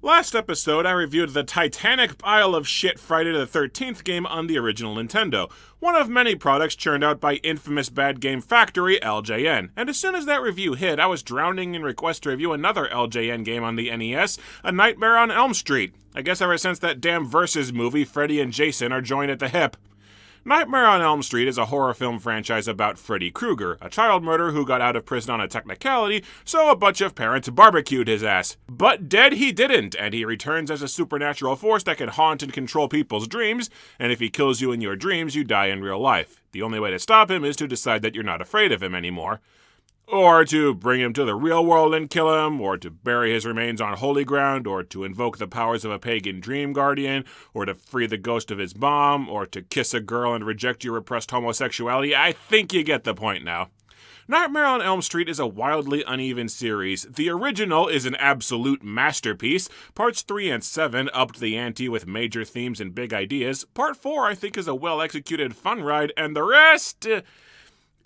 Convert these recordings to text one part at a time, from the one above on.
Last episode, I reviewed the titanic pile of shit Friday the 13th game on the original Nintendo, one of many products churned out by infamous bad game factory LJN, and as soon as that review hit, I was drowning in requests to review another LJN game on the NES, A Nightmare on Elm Street. I guess ever since that damn Versus movie, Freddy and Jason are joined at the hip. Nightmare on Elm Street is a horror film franchise about Freddy Krueger, a child murderer who got out of prison on a technicality, so a bunch of parents barbecued his ass. But dead he didn't, and he returns as a supernatural force that can haunt and control people's dreams, and if he kills you in your dreams, you die in real life. The only way to stop him is to decide that you're not afraid of him anymore. Or to bring him to the real world and kill him, or to bury his remains on holy ground, or to invoke the powers of a pagan dream guardian, or to free the ghost of his mom, or to kiss a girl and reject your repressed homosexuality. I think you get the point now. Nightmare on Elm Street is a wildly uneven series. The original is an absolute masterpiece. Parts 3 and 7 upped the ante with major themes and big ideas. Part 4, I think, is a well-executed fun ride, and the rest...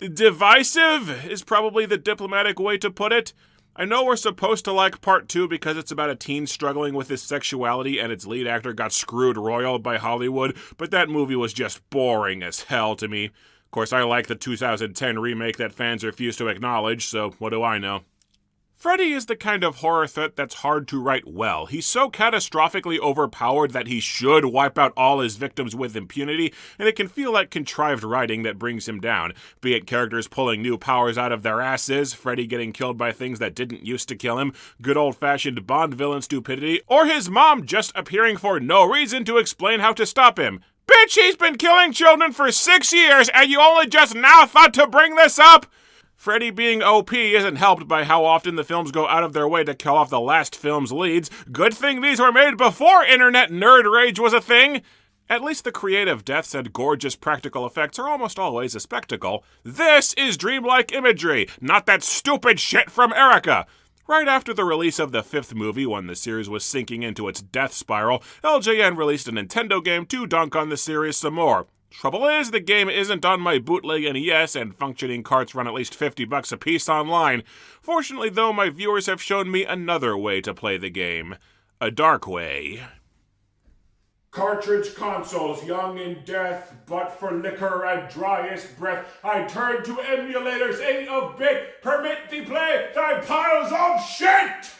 divisive is probably the diplomatic way to put it. I know we're supposed to like Part 2 because it's about a teen struggling with his sexuality and its lead actor got screwed royal by Hollywood, but that movie was just boring as hell to me. Of course, I like the 2010 remake that fans refuse to acknowledge, so what do I know? Freddy is the kind of horror threat that's hard to write well. He's so catastrophically overpowered that he should wipe out all his victims with impunity, and it can feel like contrived writing that brings him down. Be it characters pulling new powers out of their asses, Freddy getting killed by things that didn't used to kill him, good old-fashioned Bond villain stupidity, or his mom just appearing for no reason to explain how to stop him. Bitch, he's been killing children for 6 years, and you only just now thought to bring this up? Freddy being OP isn't helped by how often the films go out of their way to kill off the last film's leads. Good thing these were made before internet nerd rage was a thing. At least the creative deaths and gorgeous practical effects are almost always a spectacle. This is dreamlike imagery, not that stupid shit from Erica. Right after the release of the 5th movie, when the series was sinking into its death spiral, LJN released a Nintendo game to dunk on the series some more. Trouble is, the game isn't on my bootleg NES, and functioning carts run at least $50 a piece online. Fortunately, though, my viewers have shown me another way to play the game. A dark way. Cartridge consoles, young in death, but for liquor and driest breath, I turn to emulators 8-bit, permit thee play thy piles of shit!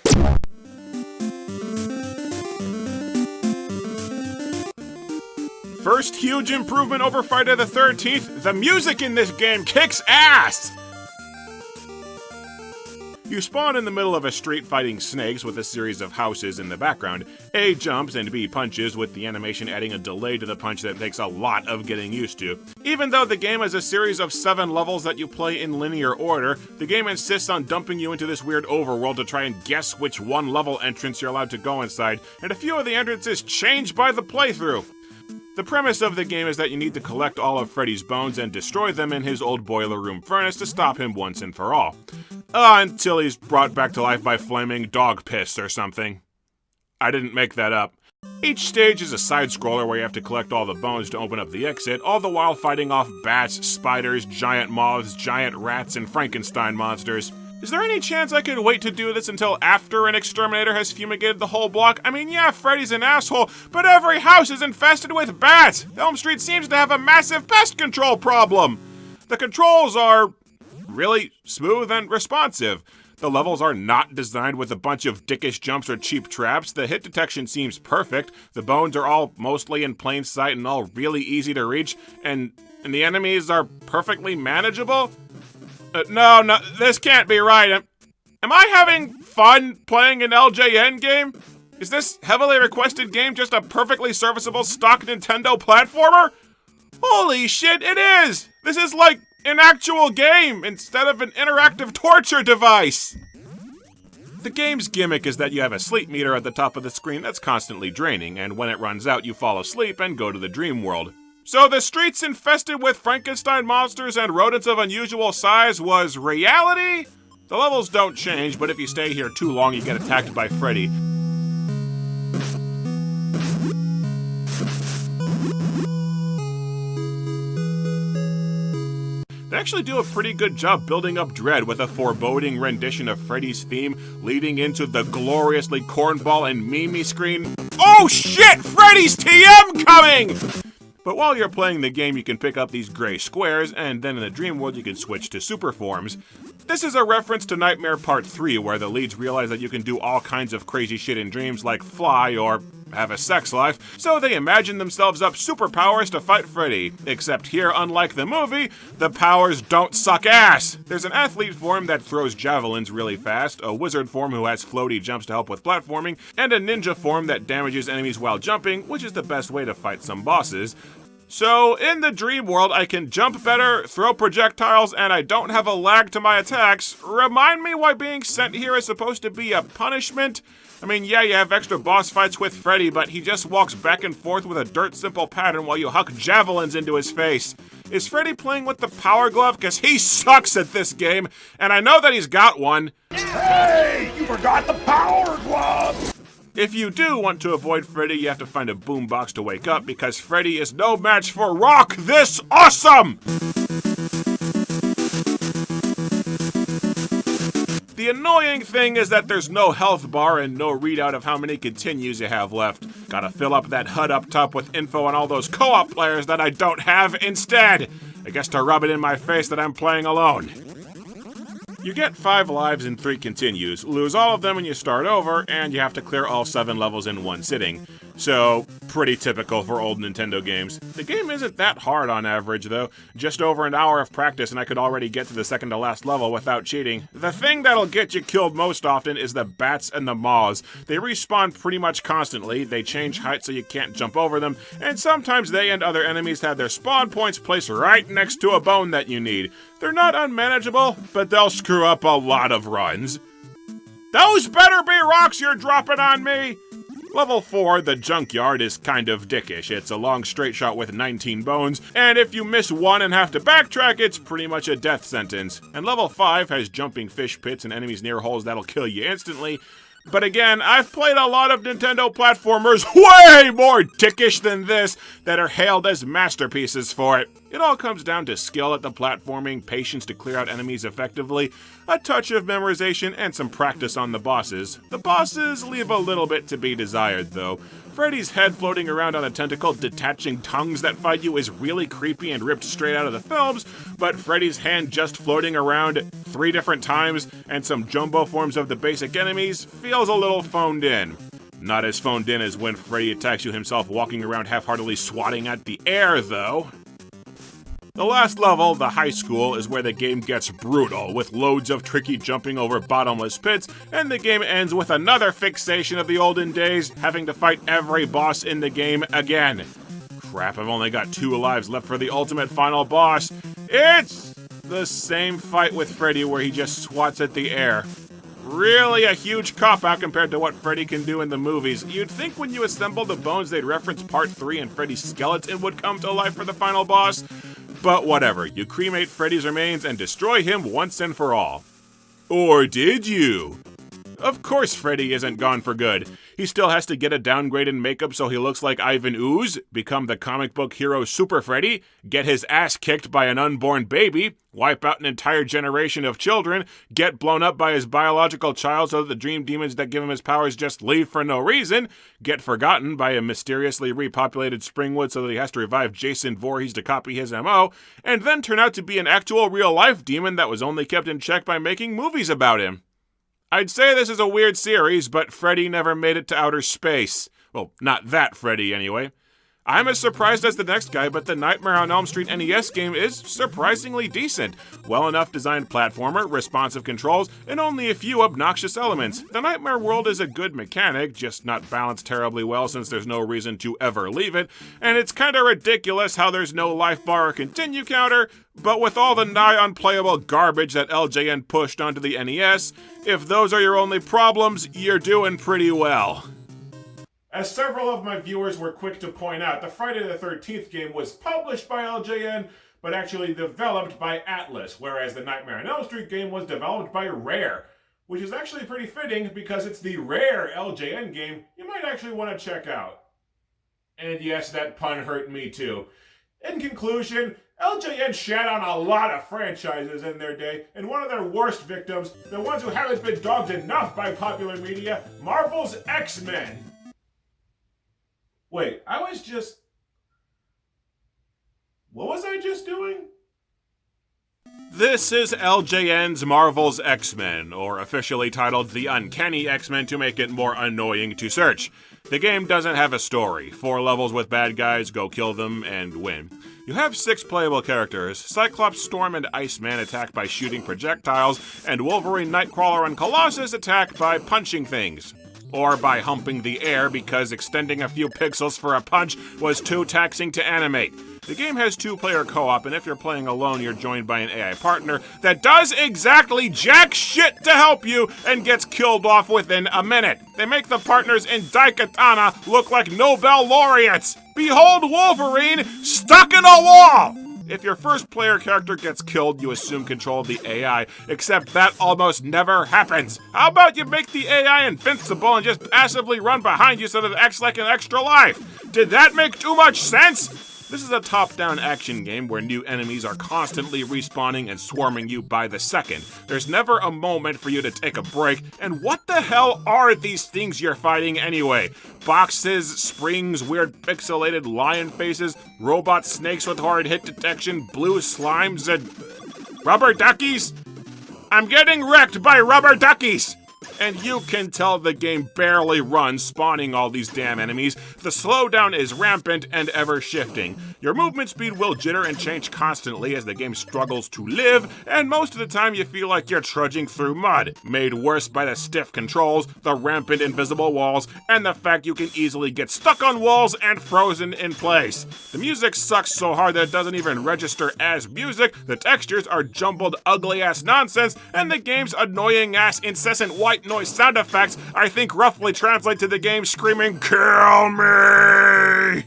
First huge improvement over Friday the 13th, the music in this game kicks ass! You spawn in the middle of a street fighting snakes with a series of houses in the background. A jumps and B punches, with the animation adding a delay to the punch that takes a lot of getting used to. Even though the game has a series of 7 levels that you play in linear order, the game insists on dumping you into this weird overworld to try and guess which one-level entrance you're allowed to go inside, and a few of the entrances change by the playthrough. The premise of the game is that you need to collect all of Freddy's bones and destroy them in his old boiler room furnace to stop him once and for all. Until he's brought back to life by flaming dog piss or something. I didn't make that up. Each stage is a side-scroller where you have to collect all the bones to open up the exit, all the while fighting off bats, spiders, giant moths, giant rats, and Frankenstein monsters. Is there any chance I could wait to do this until after an exterminator has fumigated the whole block? I mean, yeah, Freddy's an asshole, but every house is infested with bats! Elm Street seems to have a massive pest control problem! The controls are really smooth and responsive. The levels are not designed with a bunch of dickish jumps or cheap traps. The hit detection seems perfect. The bones are all mostly in plain sight and all really easy to reach. And the enemies are perfectly manageable? No, this can't be right. Am I having fun playing an LJN game? Is this heavily requested game just a perfectly serviceable stock Nintendo platformer? Holy shit, it is! This is like an actual game instead of an interactive torture device! The game's gimmick is that you have a sleep meter at the top of the screen that's constantly draining, and when it runs out, you fall asleep and go to the dream world. So the streets infested with Frankenstein monsters and rodents of unusual size was reality? The levels don't change, but if you stay here too long, you get attacked by Freddy. actually do a pretty good job building up dread with a foreboding rendition of Freddy's theme leading into the gloriously cornball and Mimi screen. Oh shit! Freddy's TM coming! But while you're playing the game, you can pick up these gray squares, and then in the dream world you can switch to super forms. This is a reference to Nightmare Part 3, where the leads realize that you can do all kinds of crazy shit in dreams like fly or have a sex life, so they imagine themselves up superpowers to fight Freddy. Except here, unlike the movie, the powers don't suck ass! There's an athlete form that throws javelins really fast, a wizard form who has floaty jumps to help with platforming, and a ninja form that damages enemies while jumping, which is the best way to fight some bosses. So, in the dream world, I can jump better, throw projectiles, and I don't have a lag to my attacks. Remind me why being sent here is supposed to be a punishment? I mean, yeah, you have extra boss fights with Freddy, but he just walks back and forth with a dirt simple pattern while you huck javelins into his face. Is Freddy playing with the power glove? Because he sucks at this game, and I know that he's got one. Hey, you forgot the power glove! If you do want to avoid Freddy, you have to find a boombox to wake up, because Freddy is no match for Rock This Awesome! The annoying thing is that there's no health bar and no readout of how many continues you have left. Gotta fill up that HUD up top with info on all those co-op players that I don't have instead. I guess to rub it in my face that I'm playing alone. You get 5 lives and 3 continues, lose all of them when you start over, and you have to clear all 7 levels in one sitting. So, pretty typical for old Nintendo games. The game isn't that hard on average, though. Just over an hour of practice and I could already get to the second to last level without cheating. The thing that'll get you killed most often is the bats and the moths. They respawn pretty much constantly, they change height so you can't jump over them, and sometimes they and other enemies have their spawn points placed right next to a bone that you need. They're not unmanageable, but they'll screw up a lot of runs. Those better be rocks you're dropping on me! Level 4, the junkyard, is kind of dickish. It's a long straight shot with 19 bones, and if you miss one and have to backtrack, it's pretty much a death sentence. And level 5 has jumping fish pits and enemies near holes that'll kill you instantly. But again, I've played a lot of Nintendo platformers way more dickish than this that are hailed as masterpieces for it. It all comes down to skill at the platforming, patience to clear out enemies effectively, a touch of memorization, and some practice on the bosses. The bosses leave a little bit to be desired, though. Freddy's head floating around on a tentacle, detaching tongues that fight you is really creepy and ripped straight out of the films, but Freddy's hand just floating around 3 different times and some jumbo forms of the basic enemies feels a little phoned in. Not as phoned in as when Freddy attacks you himself walking around half-heartedly swatting at the air, though. The last level, the high school, is where the game gets brutal, with loads of tricky jumping over bottomless pits, and the game ends with another fixation of the olden days, having to fight every boss in the game again. Crap, I've only got 2 lives left for the ultimate final boss. It's the same fight with Freddy where he just swats at the air. Really a huge cop-out compared to what Freddy can do in the movies. You'd think when you assemble the bones they'd reference Part 3 and Freddy's skeleton would come to life for the final boss. But whatever, you cremate Freddy's remains and destroy him once and for all. Or did you? Of course Freddy isn't gone for good. He still has to get a downgrade in makeup so he looks like Ivan Ooze, become the comic book hero Super Freddy, get his ass kicked by an unborn baby, wipe out an entire generation of children, get blown up by his biological child so that the dream demons that give him his powers just leave for no reason, get forgotten by a mysteriously repopulated Springwood so that he has to revive Jason Voorhees to copy his MO, and then turn out to be an actual real-life demon that was only kept in check by making movies about him. I'd say this is a weird series, but Freddy never made it to outer space. Well, not that Freddy, anyway. I'm as surprised as the next guy, but the Nightmare on Elm Street NES game is surprisingly decent. Well enough designed platformer, responsive controls, and only a few obnoxious elements. The Nightmare world is a good mechanic, just not balanced terribly well since there's no reason to ever leave it, and it's kinda ridiculous how there's no life bar or continue counter, but with all the nigh unplayable garbage that LJN pushed onto the NES, if those are your only problems, you're doing pretty well. As several of my viewers were quick to point out, the Friday the 13th game was published by LJN, but actually developed by Atlas, whereas the Nightmare on Elm Street game was developed by Rare, which is actually pretty fitting because it's the Rare LJN game you might actually want to check out. And yes, that pun hurt me too. In conclusion, LJN shat on a lot of franchises in their day, and one of their worst victims, the ones who haven't been dogged enough by popular media, Marvel's X-Men. Wait, what was I just doing? This is LJN's Marvel's X-Men, or officially titled The Uncanny X-Men to make it more annoying to search. The game doesn't have a story. 4 levels with bad guys, go kill them, and win. You have 6 playable characters. Cyclops, Storm, and Iceman attack by shooting projectiles, and Wolverine, Nightcrawler, and Colossus attack by punching things. Or by humping the air because extending a few pixels for a punch was too taxing to animate. The game has 2-player co-op, and if you're playing alone, you're joined by an AI partner that does exactly jack shit to help you and gets killed off within a minute. They make the partners in Daikatana look like Nobel laureates. Behold Wolverine stuck in a wall! If your first player character gets killed, you assume control of the AI, except that almost never happens. How about you make the AI invincible and just passively run behind you so that it acts like an extra life? Did that make too much sense? This is a top-down action game where new enemies are constantly respawning and swarming you by the second. There's never a moment for you to take a break, and what the hell are these things you're fighting anyway? Boxes, springs, weird pixelated lion faces, robot snakes with hard hit detection, blue slimes, and rubber duckies? I'm getting wrecked by rubber duckies! And you can tell the game barely runs, spawning all these damn enemies. The slowdown is rampant and ever-shifting. Your movement speed will jitter and change constantly as the game struggles to live, and most of the time you feel like you're trudging through mud, made worse by the stiff controls, the rampant invisible walls, and the fact you can easily get stuck on walls and frozen in place. The music sucks so hard that it doesn't even register as music, the textures are jumbled ugly-ass nonsense, and the game's annoying-ass incessant white noise sound effects, I think, roughly translate to the game screaming, "Kill me!"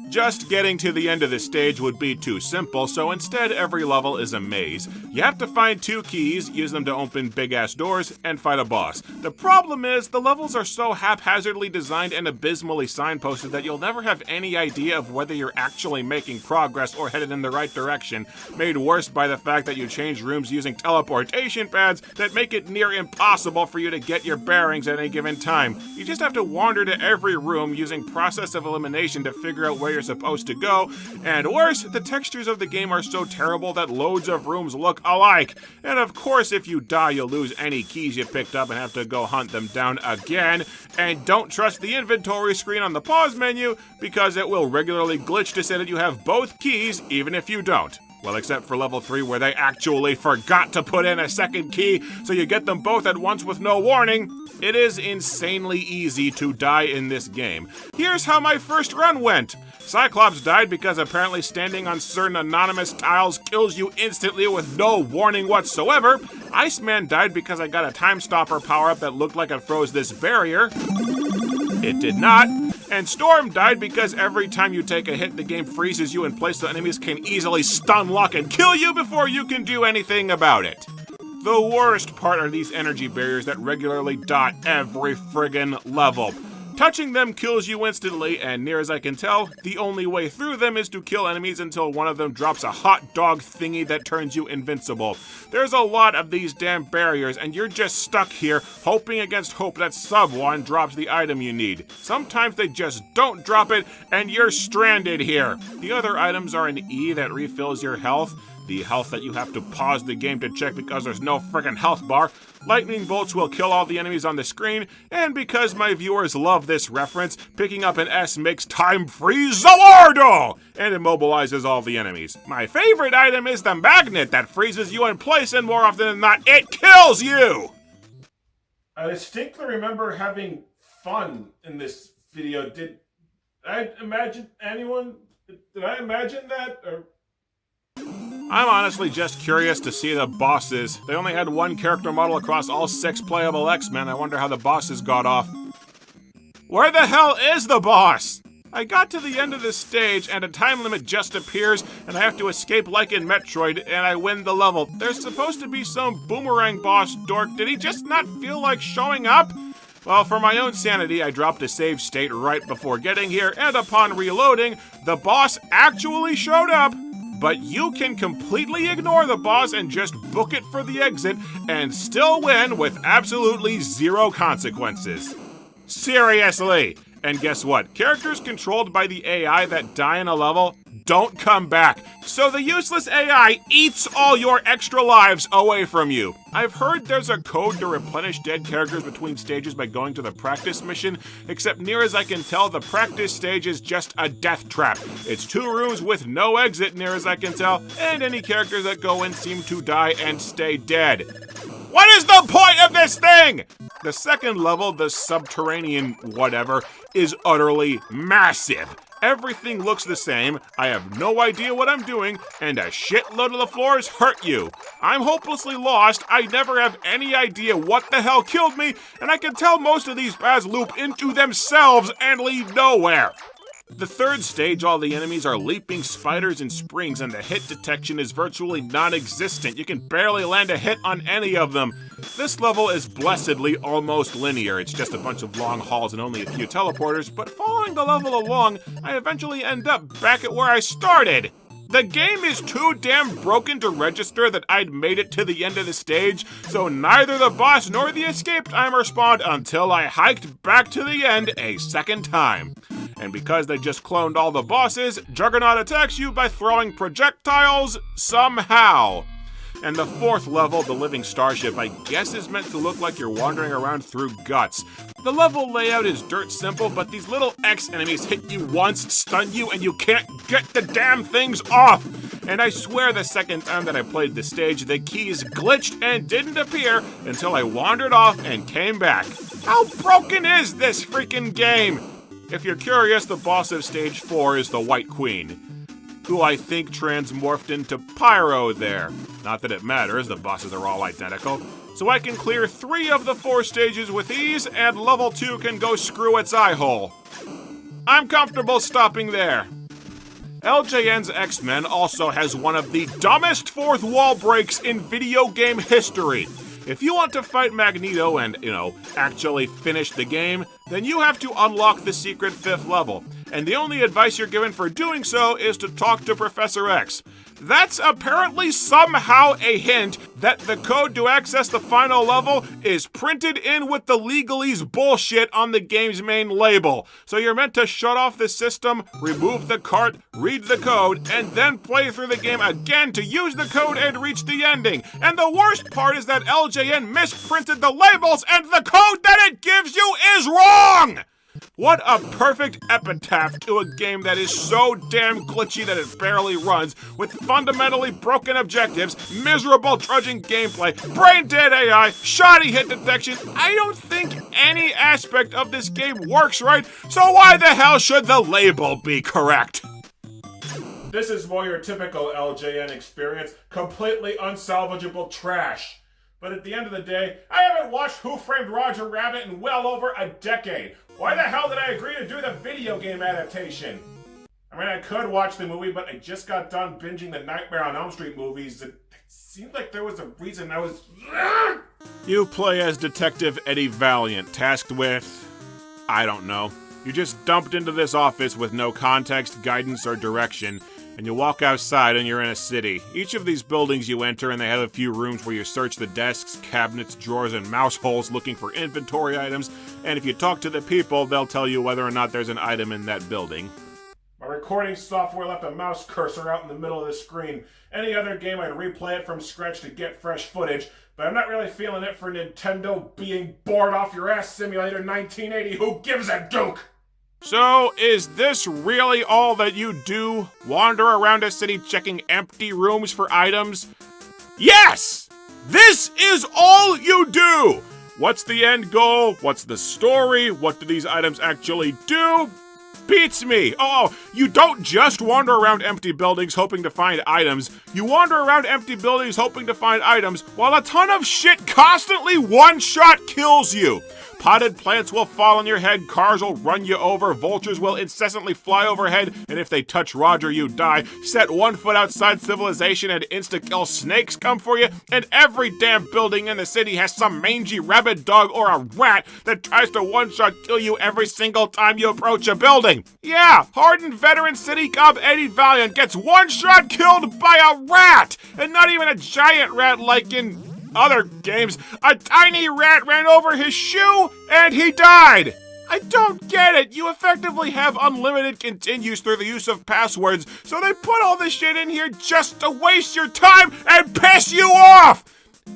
Just getting to the end of the stage would be too simple, so instead every level is a maze. You have to find 2 keys, use them to open big-ass doors, and fight a boss. The problem is, the levels are so haphazardly designed and abysmally signposted that you'll never have any idea of whether you're actually making progress or headed in the right direction, made worse by the fact that you change rooms using teleportation pads that make it near impossible for you to get your bearings at any given time. You just have to wander to every room using process of elimination to figure out where you're supposed to go, and worse, the textures of the game are so terrible that loads of rooms look alike. And of course, if you die, you'll lose any keys you picked up and have to go hunt them down again. And don't trust the inventory screen on the pause menu, because it will regularly glitch to say that you have both keys, even if you don't. Well, except for level 3 where they actually forgot to put in a second key, so you get them both at once with no warning. It is insanely easy to die in this game. Here's how my first run went. Cyclops died because apparently standing on certain anonymous tiles kills you instantly with no warning whatsoever. Iceman died because I got a time stopper power-up that looked like it froze this barrier. It did not. And Storm died because every time you take a hit, the game freezes you in place so enemies can easily stun lock and kill you before you can do anything about it. The worst part are these energy barriers that regularly dot every friggin' level. Touching them kills you instantly, and near as I can tell, the only way through them is to kill enemies until one of them drops a hot dog thingy that turns you invincible. There's a lot of these damn barriers, and you're just stuck here, hoping against hope that someone drops the item you need. Sometimes they just don't drop it, and you're stranded here. The other items are an E that refills your health, the health that you have to pause the game to check because there's no friggin' health bar. Lightning bolts will kill all the enemies on the screen, and because my viewers love this reference, picking up an S makes time freeze Zalardo and immobilizes all the enemies. My favorite item is the magnet that freezes you in place, and more often than not, it kills you! I distinctly remember having fun in this video. Did I imagine that? Or... I'm honestly just curious to see the bosses. They only had 1 character model across all 6 playable X-Men. I wonder how the bosses got off. Where the hell is the boss? I got to the end of this stage and a time limit just appears and I have to escape like in Metroid and I win the level. There's supposed to be some boomerang boss dork. Did he just not feel like showing up? Well, for my own sanity, I dropped a save state right before getting here, and upon reloading, the boss actually showed up. But you can completely ignore the boss and just book it for the exit and still win with absolutely zero consequences. Seriously! And guess what? Characters controlled by the AI that die in a level don't come back. So the useless AI eats all your extra lives away from you. I've heard there's a code to replenish dead characters between stages by going to the practice mission, except near as I can tell, the practice stage is just a death trap. It's 2 rooms with no exit near as I can tell, and any characters that go in seem to die and stay dead. What is the point of this thing? The second level, the subterranean whatever, is utterly massive. Everything looks the same, I have no idea what I'm doing, and a shitload of the floors hurt you. I'm hopelessly lost, I never have any idea what the hell killed me, and I can tell most of these paths loop into themselves and lead nowhere. The third stage, all the enemies are leaping spiders and springs, and the hit detection is virtually non-existent. You can barely land a hit on any of them. This level is blessedly almost linear. It's just a bunch of long halls and only a few teleporters, but following the level along, I eventually end up back at where I started. The game is too damn broken to register that I'd made it to the end of the stage, so neither the boss nor the escape timer spawned until I hiked back to the end a second time. And because they just cloned all the bosses, Juggernaut attacks you by throwing projectiles somehow. And the fourth level, the living starship, I guess is meant to look like you're wandering around through guts. The level layout is dirt simple, but these little X enemies hit you once, stun you, and you can't get the damn things off! And I swear the second time that I played the stage, the keys glitched and didn't appear until I wandered off and came back. How broken is this freaking game? If you're curious, the boss of stage 4 is the White Queen, who I think transmorphed into Pyro there. Not that it matters, the bosses are all identical. So I can clear 3 of the 4 stages with ease, and level 2 can go screw its eye hole. I'm comfortable stopping there. LJN's X-Men also has one of the dumbest fourth wall breaks in video game history. If you want to fight Magneto and, actually finish the game, then you have to unlock the secret 5th level. And the only advice you're given for doing so is to talk to Professor X. That's apparently somehow a hint that the code to access the final level is printed in with the legalese bullshit on the game's main label. So you're meant to shut off the system, remove the cart, read the code, and then play through the game again to use the code and reach the ending. And the worst part is that LJN misprinted the labels and the code that it gives you is wrong! What a perfect epitaph to a game that is so damn glitchy that it barely runs, with fundamentally broken objectives, miserable trudging gameplay, brain-dead AI, shoddy hit detection. I don't think any aspect of this game works right, so why the hell should the label be correct? This is more your typical LJN experience, completely unsalvageable trash. But at the end of the day, I haven't watched Who Framed Roger Rabbit in well over a decade. Why the hell did I agree to do the video game adaptation? I mean, I could watch the movie, but I just got done binging the Nightmare on Elm Street movies. It seemed like there was a reason I was... You play as Detective Eddie Valiant, tasked with... I don't know. You just dumped into this office with no context, guidance, or direction, and you walk outside and you're in a city. Each of these buildings you enter, and they have a few rooms where you search the desks, cabinets, drawers, and mouse holes looking for inventory items, and if you talk to the people, they'll tell you whether or not there's an item in that building. My recording software left a mouse cursor out in the middle of the screen. Any other game I'd replay it from scratch to get fresh footage, but I'm not really feeling it for Nintendo being bored off your ass simulator 1980. Who gives a duke? So, is this really all that you do? Wander around a city checking empty rooms for items? Yes! This is all you do! What's the end goal? What's the story? What do these items actually do? Beats me! Oh, you don't just wander around empty buildings hoping to find items. You wander around empty buildings hoping to find items while a ton of shit constantly one-shot kills you. Potted plants will fall on your head, cars will run you over, vultures will incessantly fly overhead, and if they touch Roger, you die. Set one foot outside civilization and insta-kill snakes come for you, and every damn building in the city has some mangy rabid dog or a rat that tries to one-shot kill you every single time you approach a building. Yeah, hardened veteran city cop Eddie Valiant gets one-shot killed by a rat, and not even a giant rat like in other games. A tiny rat ran over his shoe and he died. I don't get it. You effectively have unlimited continues through the use of passwords, so they put all this shit in here just to waste your time and piss you off.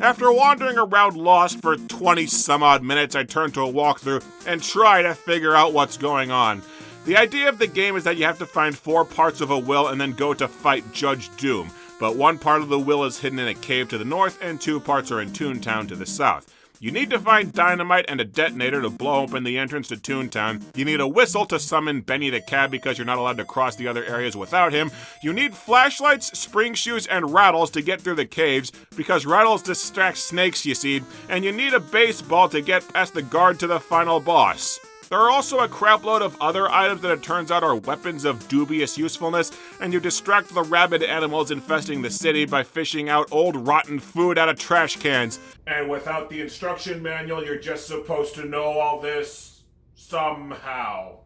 After wandering around lost for 20 some odd minutes, I turn to a walkthrough and try to figure out what's going on. The idea of the game is that you have to find 4 parts of a will and then go to fight Judge Doom. But one part of the will is hidden in a cave to the north, and 2 parts are in Toontown to the south. You need to find dynamite and a detonator to blow open the entrance to Toontown. You need a whistle to summon Benny the Cab because you're not allowed to cross the other areas without him. You need flashlights, spring shoes, and rattles to get through the caves because rattles distract snakes, you see. And you need a baseball to get past the guard to the final boss. There are also a crapload of other items that it turns out are weapons of dubious usefulness, and you distract the rabid animals infesting the city by fishing out old rotten food out of trash cans. And without the instruction manual, you're just supposed to know all this somehow.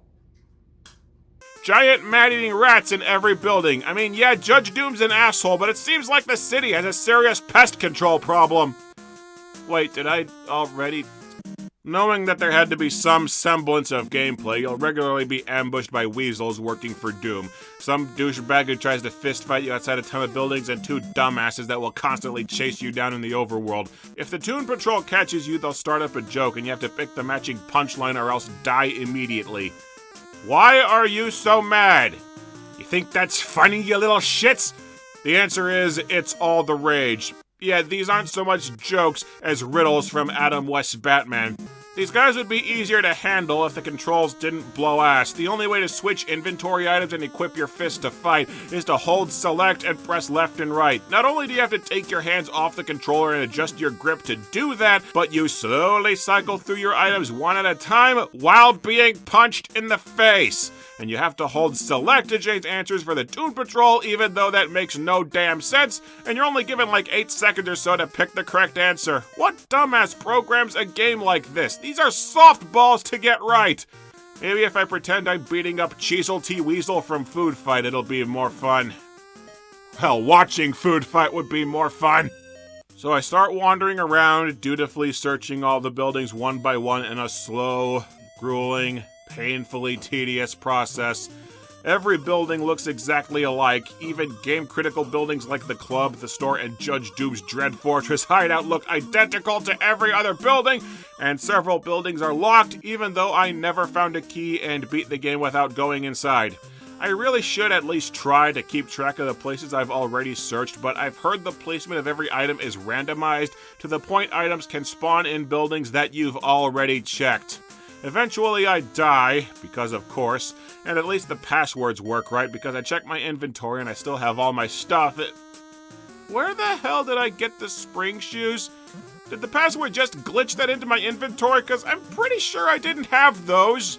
Giant man-eating rats in every building. I mean, yeah, Judge Doom's an asshole, but it seems like the city has a serious pest control problem. Wait, did I already... Knowing that there had to be some semblance of gameplay, you'll regularly be ambushed by weasels working for Doom. Some douchebag who tries to fistfight you outside a ton of buildings, and 2 dumbasses that will constantly chase you down in the overworld. If the Toon Patrol catches you, they'll start up a joke, and you have to pick the matching punchline or else die immediately. Why are you so mad? You think that's funny, you little shits? The answer is, it's all the rage. Yeah, these aren't so much jokes as riddles from Adam West's Batman. These guys would be easier to handle if the controls didn't blow ass. The only way to switch inventory items and equip your fist to fight is to hold select and press left and right. Not only do you have to take your hands off the controller and adjust your grip to do that, but you slowly cycle through your items one at a time while being punched in the face. And you have to hold select to change answers for the Toon Patrol, even though that makes no damn sense, and you're only given like 8 seconds or so to pick the correct answer. What dumbass programs a game like this? These are softballs to get right. Maybe if I pretend I'm beating up Cheezel T. Weasel from Food Fight, it'll be more fun. Hell, watching Food Fight would be more fun. So I start wandering around, dutifully searching all the buildings one by one in a slow, grueling, painfully tedious process. Every building looks exactly alike. Even game-critical buildings like the club, the store, and Judge Doom's Dread Fortress hideout look identical to every other building, and several buildings are locked, even though I never found a key and beat the game without going inside. I really should at least try to keep track of the places I've already searched, but I've heard the placement of every item is randomized to the point items can spawn in buildings that you've already checked. Eventually I die, because of course, and at least the passwords work right because I checked my inventory and I still have all my stuff. Where the hell did I get the spring shoes? Did the password just glitch that into my inventory? Because I'm pretty sure I didn't have those.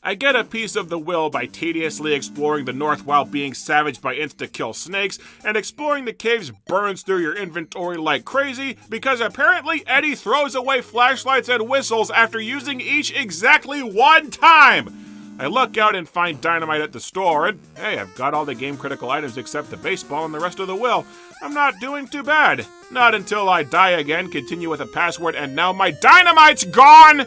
I get a piece of the will by tediously exploring the north while being savaged by insta-kill snakes, and exploring the caves burns through your inventory like crazy because apparently Eddie throws away flashlights and whistles after using each exactly 1 time. I look out and find dynamite at the store, and hey, I've got all the game-critical items except the baseball and the rest of the will. I'm not doing too bad. Not until I die again, continue with a password, and now my dynamite's gone!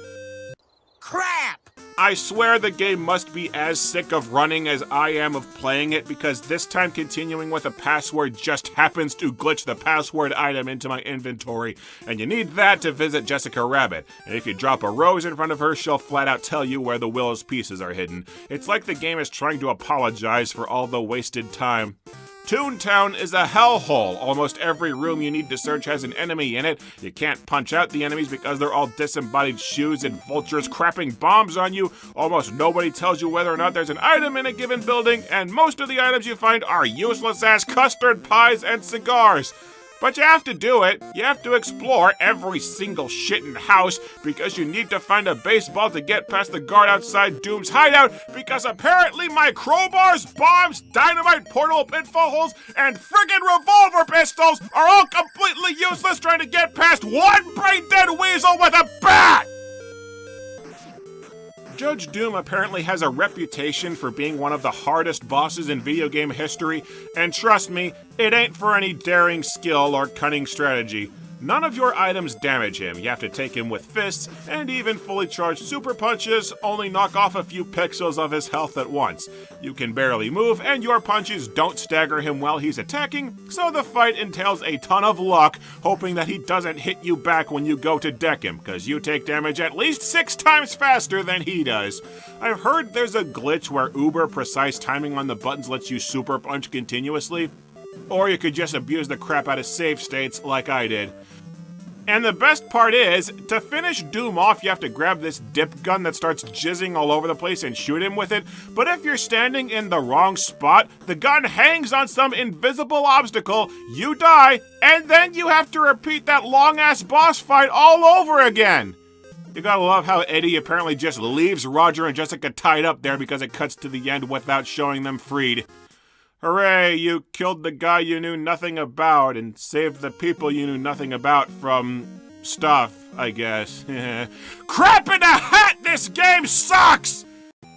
Crap! I swear the game must be as sick of running as I am of playing it, because this time continuing with a password just happens to glitch the password item into my inventory, and you need that to visit Jessica Rabbit. And if you drop a rose in front of her, she'll flat out tell you where the will's pieces are hidden. It's like the game is trying to apologize for all the wasted time. Toontown is a hellhole. Almost every room you need to search has an enemy in it. You can't punch out the enemies because they're all disembodied shoes and vultures crapping bombs on you. Almost nobody tells you whether or not there's an item in a given building, and most of the items you find are useless-ass custard pies and cigars. But you have to do it. You have to explore every single shit in the house because you need to find a baseball to get past the guard outside Doom's hideout because apparently my crowbars, bombs, dynamite portal pitfall holes, and friggin' revolver pistols are all completely useless trying to get past one brain-dead weasel with a bat! Judge Doom apparently has a reputation for being one of the hardest bosses in video game history, and trust me, it ain't for any daring skill or cunning strategy. None of your items damage him. You have to take him with fists, and even fully charged super punches only knock off a few pixels of his health at once. You can barely move, and your punches don't stagger him while he's attacking, so the fight entails a ton of luck, hoping that he doesn't hit you back when you go to deck him, cause you take damage at least 6 times faster than he does. I've heard there's a glitch where uber precise timing on the buttons lets you super punch continuously, or you could just abuse the crap out of save states like I did. And the best part is, to finish Doom off, you have to grab this dip gun that starts jizzing all over the place and shoot him with it. But if you're standing in the wrong spot, the gun hangs on some invisible obstacle, you die, and then you have to repeat that long-ass boss fight all over again. You gotta love how Eddie apparently just leaves Roger and Jessica tied up there because it cuts to the end without showing them freed. Hooray, you killed the guy you knew nothing about and saved the people you knew nothing about from stuff, I guess. Crap in a hat, this game sucks!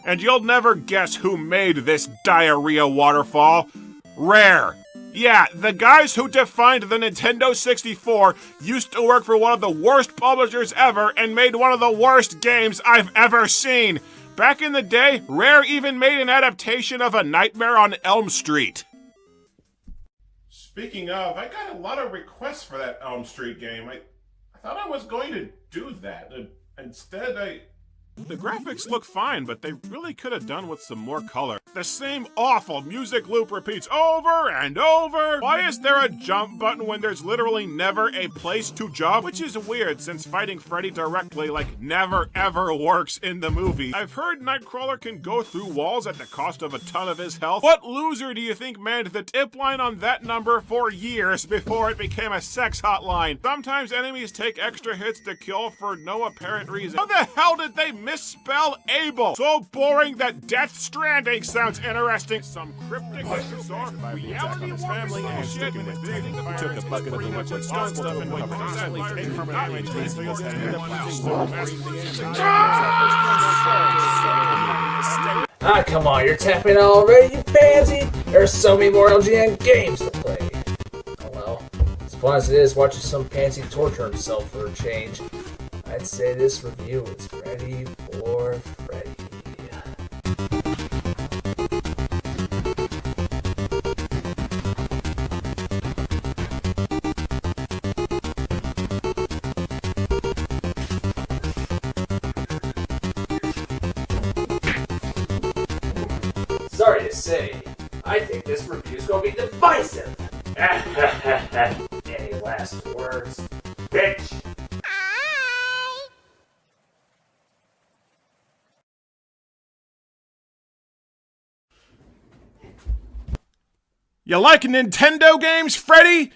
And you'll never guess who made this diarrhea waterfall. Rare. Yeah, the guys who defined the Nintendo 64 used to work for one of the worst publishers ever and made one of the worst games I've ever seen. Back in the day, Rare even made an adaptation of A Nightmare on Elm Street. Speaking of, I got a lot of requests for that Elm Street game. I thought I was going to do that. Instead, The graphics look fine, but they really could have done with some more color. The same awful music loop repeats over and over. Why is there a jump button when there's literally never a place to jump? Which is weird, since fighting Freddy directly, never ever works in the movie. I've heard Nightcrawler can go through walls at the cost of a ton of his health. What loser do you think manned the tip line on that number for years before it became a sex hotline? Sometimes enemies take extra hits to kill for no apparent reason. How the hell did they misspell Abel? So boring that Death Stranding sounds interesting. Some cryptic bizarre reality family and shit. Took a bucket of the liquid stone stuff and went constantly take permanent damage. Ah, come on, you're tapping out already, you pansy! There's so many more LJN games to play. Oh well, as fun as it is watching some pansy torture himself for a change, I'd say this review is ready for Freddy. Sorry to say, I think this review's gonna be divisive. Any last words, bitch? You like Nintendo games, Freddy?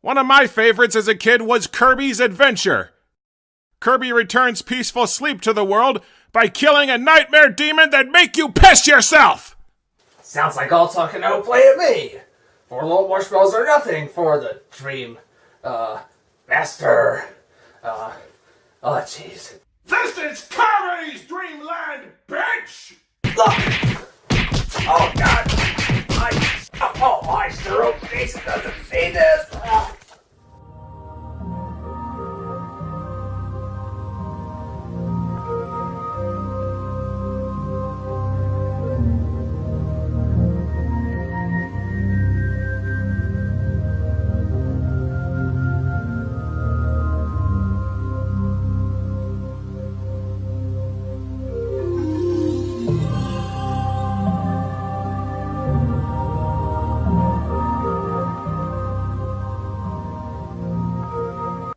One of my favorites as a kid was Kirby's Adventure. Kirby returns peaceful sleep to the world by killing a nightmare demon that make you piss yourself! Sounds like all talk and no play at me. 4 little marshmallows are nothing for the dream, master. Oh, jeez. this is Kirby's Dreamland, bitch! Oh, God. I sure hope Jason doesn't see this.